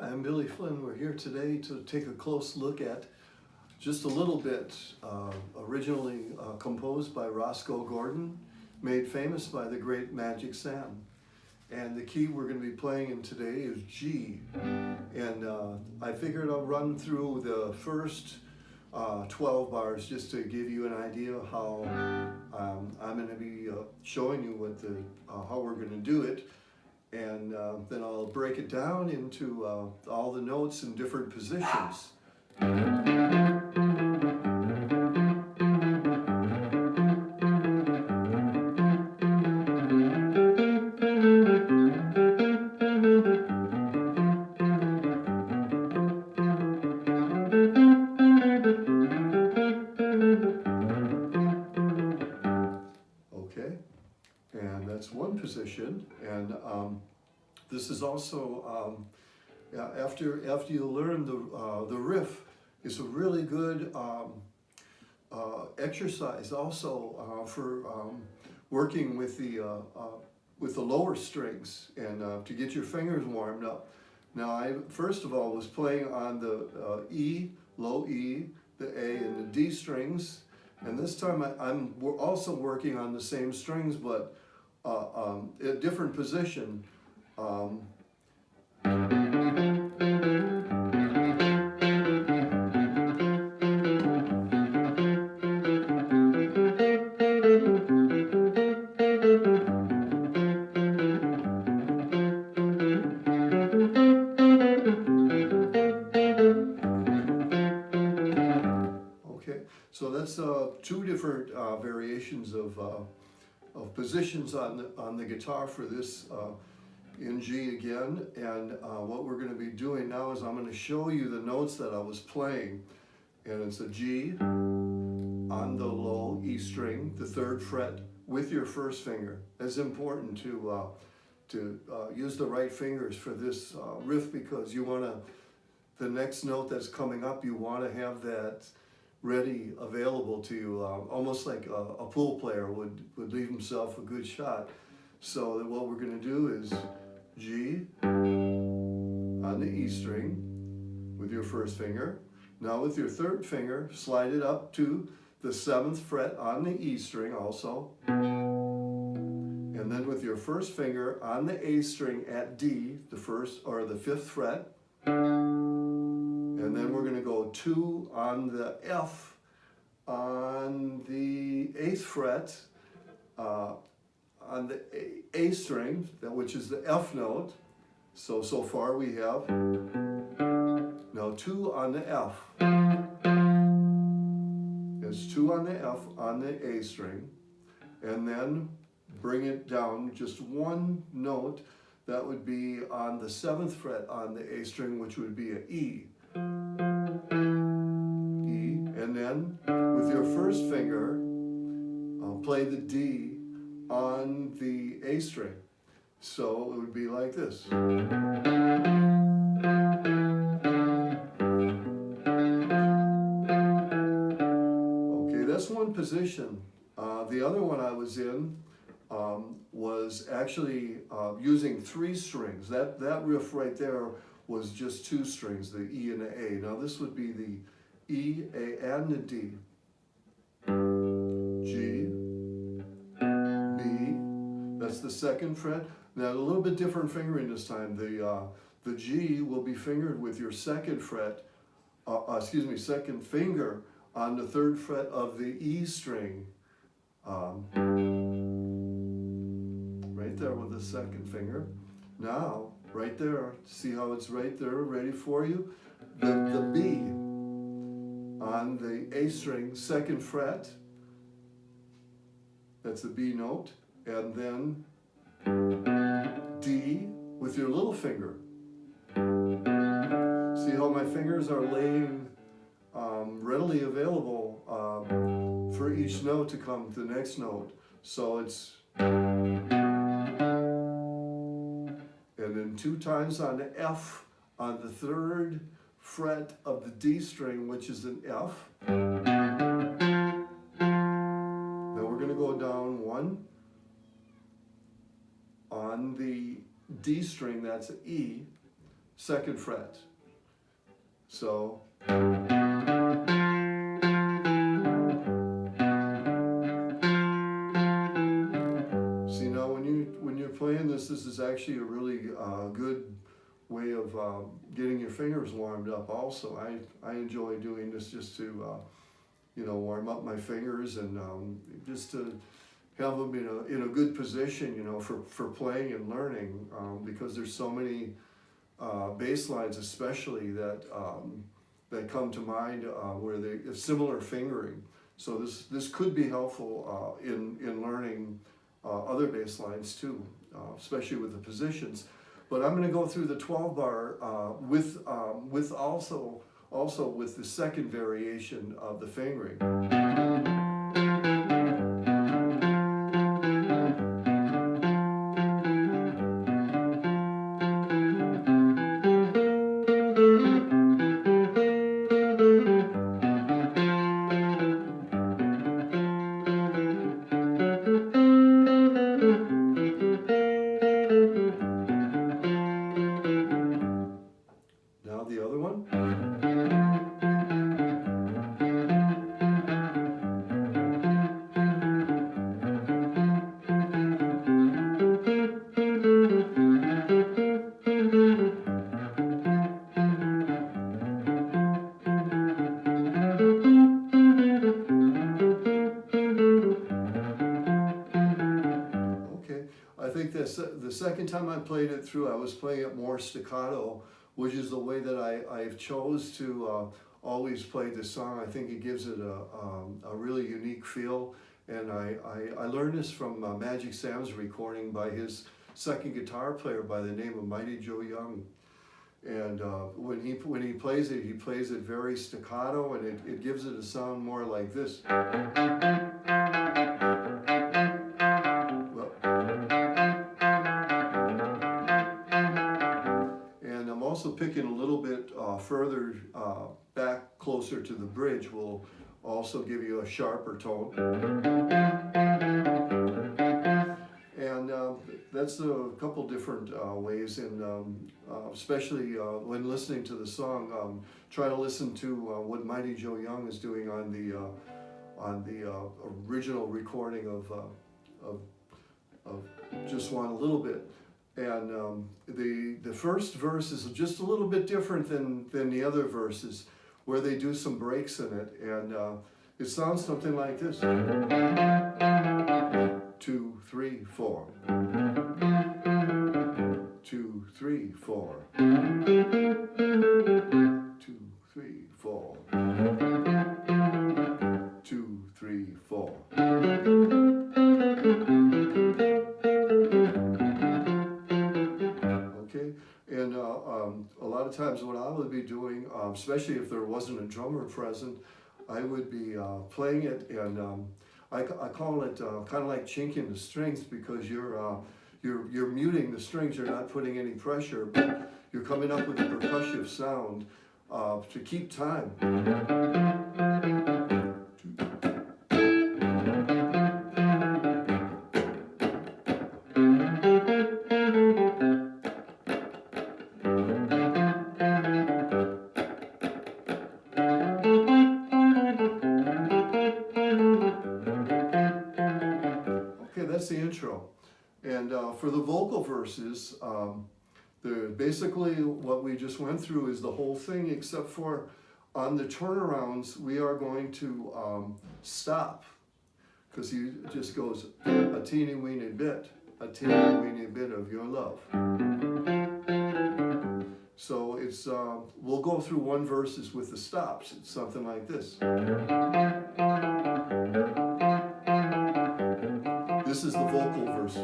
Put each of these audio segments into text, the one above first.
Hi, I'm Billy Flynn. We're here today to take a close look at just a little bit, originally composed by Roscoe Gordon, made famous by the great Magic Sam. And the key we're going to be playing in today is G. And I figured I'll run through the first 12 bars just to give you an idea of how I'm going to be showing you how we're going to do it. And then I'll break it down into all the notes in different positions. Okay, and that's one position. And this is also after you learn the riff, it's a really good exercise also for working with the lower strings and to get your fingers warmed up. Now I first of all was playing on the E, low E, the A, and the D strings, and this time I'm also working on the same strings but a different position. Okay, so that's two different variations of positions on the guitar for this in G again. And what we're going to be doing now is I'm going to show you the notes that I was playing. And it's a G on the low E string, the 3rd fret, with your first finger. It's important to use the right fingers for this riff, because you want to, the next note that's coming up, you want to have that ready, available to you, almost like a pool player would leave himself a good shot. So that what we're going to do is G on the E string with your first finger. Now with your 3rd finger, slide it up to the 7th fret on the E string also. And then with your first finger on the A string at D, the 1st or the 5th fret. And then we're going to go 2 on the F on the 8th fret on the A string, which is the F note. So far we have now 2 on the F. It's 2 on the F on the A string, and then bring it down just one note. That would be on the 7th fret on the A string, which would be an E. And then with your first finger, play the D on the A string. So it would be like this. Okay, that's one position. The other one I was in was actually using 3 strings. That riff right there was just 2 strings, the E and the A. Now this would be the E, A, and the D. G, B, that's the 2nd fret. Now a little bit different fingering this time. The G will be fingered with your 2nd fret, 2nd finger on the 3rd fret of the E string. Right there with the 2nd finger. Now, right there, see how it's right there, ready for you? The B on the A string, 2nd fret, that's the B note, and then D with your little finger. See how my fingers are laying readily available for each note to come to the next note. So it's, and then 2 times on the F on the 3rd fret of the D string, which is an F. Then we're going to go down 1 on the D string, that's an E, 2nd fret. So, see now when you're playing this is actually a really good way of getting your fingers warmed up. Also, I enjoy doing this just to warm up my fingers and just to have them in a good position, for playing and learning, because there's so many bass lines especially that come to mind where they have similar fingering. So this could be helpful in learning other bass lines too, especially with the positions. But I'm going to go through the 12 bar with also with the 2nd variation of the fingering. Now the other one. I think the 2nd time I played it through, I was playing it more staccato, which is the way that I've chose to always play this song. I think it gives it a really unique feel, and I learned this from Magic Sam's recording by his 2nd guitar player by the name of Mighty Joe Young. And when he plays it very staccato, and it gives it a sound more like this. Also picking a little bit further back closer to the bridge will also give you a sharper tone. And that's a couple different ways, and especially when listening to the song, try to listen to what Mighty Joe Young is doing on the original recording of Just Want a Little Bit. And the first verse is just a little bit different than the other verses, where they do some breaks in it, and it sounds something like this. 2, 3, 4. 2, 3, 4. 2, 3, 4. 2, 3, 4. And a lot of times what I would be doing, especially if there wasn't a drummer present, I would be playing it, and I call it kind of like chinking the strings, because you're muting the strings. You're not putting any pressure, but you're coming up with a percussive sound to keep time. That's the intro. And for the vocal verses, basically what we just went through is the whole thing, except for on the turnarounds, we are going to stop, because he just goes a teeny weeny bit of your love. So it's we'll go through one verses with the stops. It's something like this. This is the vocal verse.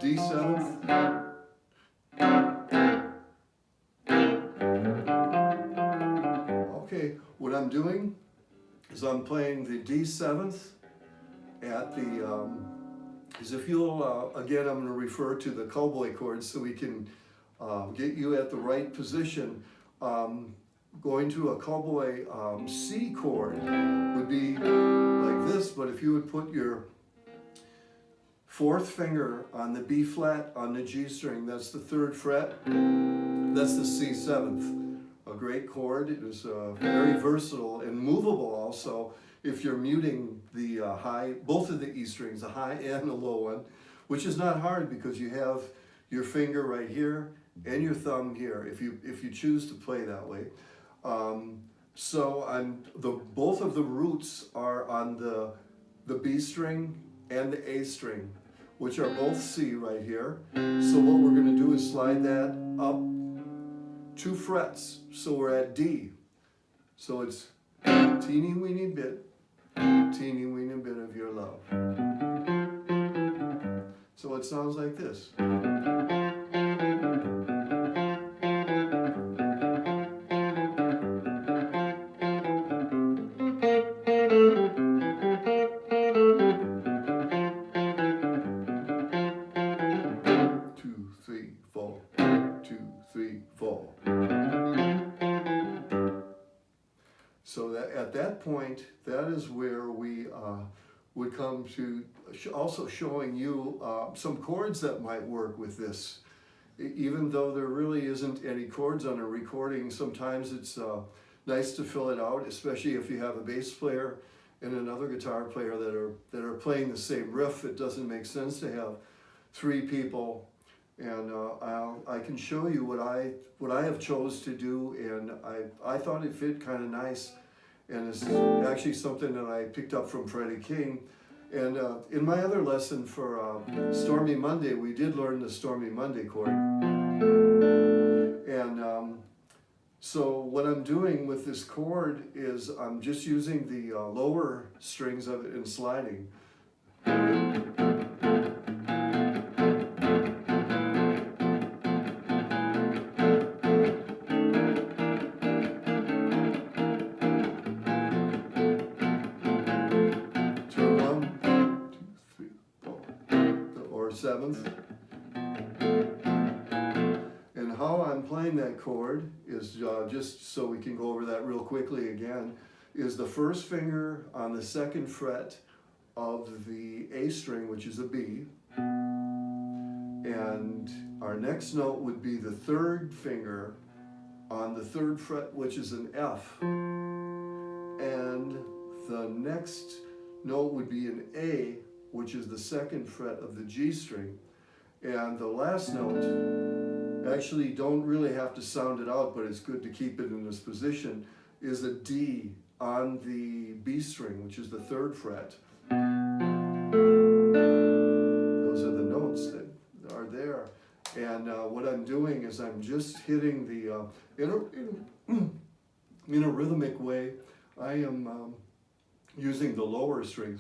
D7th. Okay, what I'm doing is I'm playing the D7th at the, as if you'll, again, I'm going to refer to the cowboy chords so we can get you at the right position. going to a cowboy C chord would be like this, but if you would put your fourth finger on the B flat on the G string, that's the 3rd fret, that's the C7th. A great chord. It is very versatile and movable also if you're muting the high, both of the E strings, the high and the low one, which is not hard because you have your finger right here and your thumb here if you choose to play that way. Both of the roots are on the B string and the A string, which are both C right here. So what we're going to do is slide that up 2 frets, so we're at D. So it's teeny weeny bit of your love. So it sounds like this. 3, 4. So that at that point, that is where we would come to also showing you some chords that might work with this. Even though there really isn't any chords on a recording, sometimes it's nice to fill it out, especially if you have a bass player and another guitar player that are playing the same riff. It doesn't make sense to have 3 people. And I can show you what I have chose to do, and I thought it fit kind of nice, and it's actually something that I picked up from Freddie King. And in my other lesson for Stormy Monday, we did learn the Stormy Monday chord. And so what I'm doing with this chord is I'm just using the lower strings of it and sliding. Seventh. And how I'm playing that chord is just so we can go over that real quickly again, is the first finger on the 2nd fret of the A string, which is a B, and our next note would be the 3rd finger on the 3rd fret, which is an F, and the next note would be an A, which is the 2nd fret of the G string. And the last note, actually don't really have to sound it out, but it's good to keep it in this position, is a D on the B string, which is the 3rd fret. Those are the notes that are there. And what I'm doing is I'm just hitting the, in a rhythmic way, I am using the lower strings.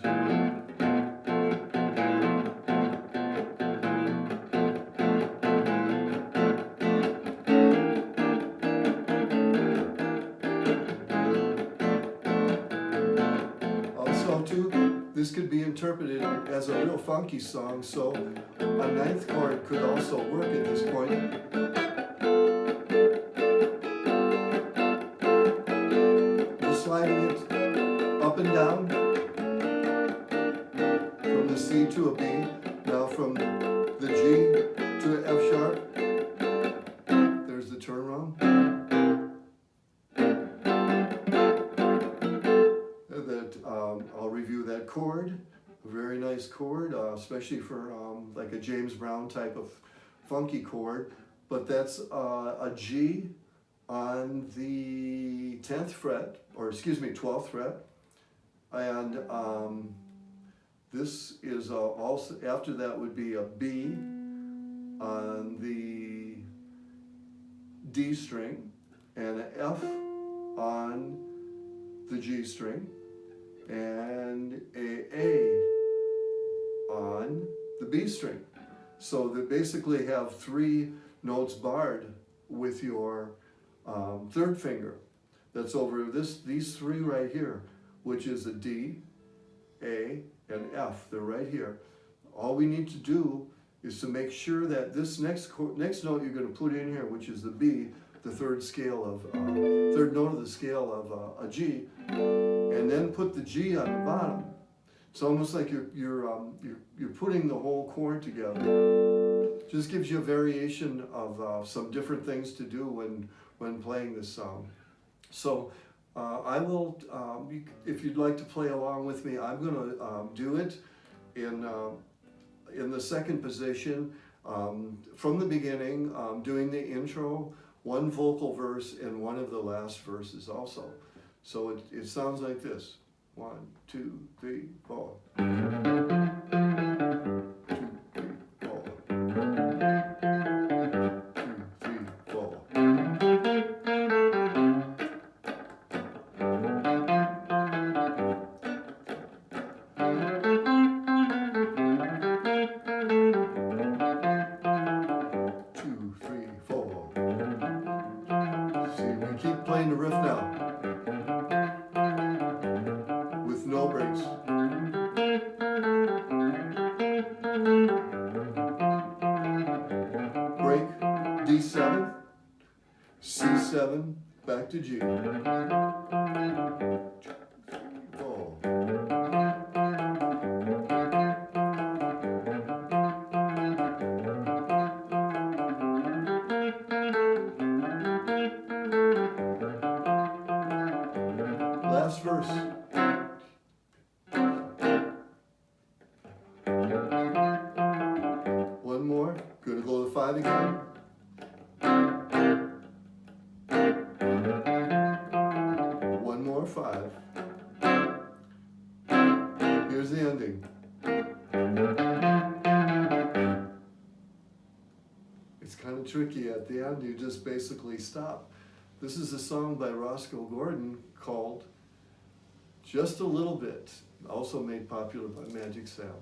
This could be interpreted as a real funky song, so a 9th chord could also work at this point. Just sliding it up and down from the C to a B, now from the G to an F sharp. There's the turnaround. I'll review that chord, a very nice chord, especially for like a James Brown type of funky chord, but that's a G on the 10th fret, or excuse me, 12th fret, and this is also, after that would be a B on the D string, and an F on the G string, and A on the B string. So they basically have 3 notes barred with your 3rd finger. That's over these 3 right here, which is a D, A, and F. They're right here. All we need to do is to make sure that this next note you're going to put in here, which is the B, the third note of the scale of a G, and then put the G on the bottom. It's almost like you're putting the whole chord together. Just gives you a variation of some different things to do when playing this song. So I will, if you'd like to play along with me, I'm going to do it in the second position from the beginning, doing the intro, one vocal verse, and one of the last verses also. So it sounds like this. 1, 2, 3, 4. 2, 3, 4. 2, 3, 4. Keep playing the riff now, with no breaks. Break, D7, C7, back to G. 2, 3, 4. Last verse. One more. Gonna go to 5 again. One more 5. Here's the ending. It's kind of tricky at the end. You just basically stop. This is a song by Roscoe Gordon called Just a Little Bit, also made popular by Magic Sam.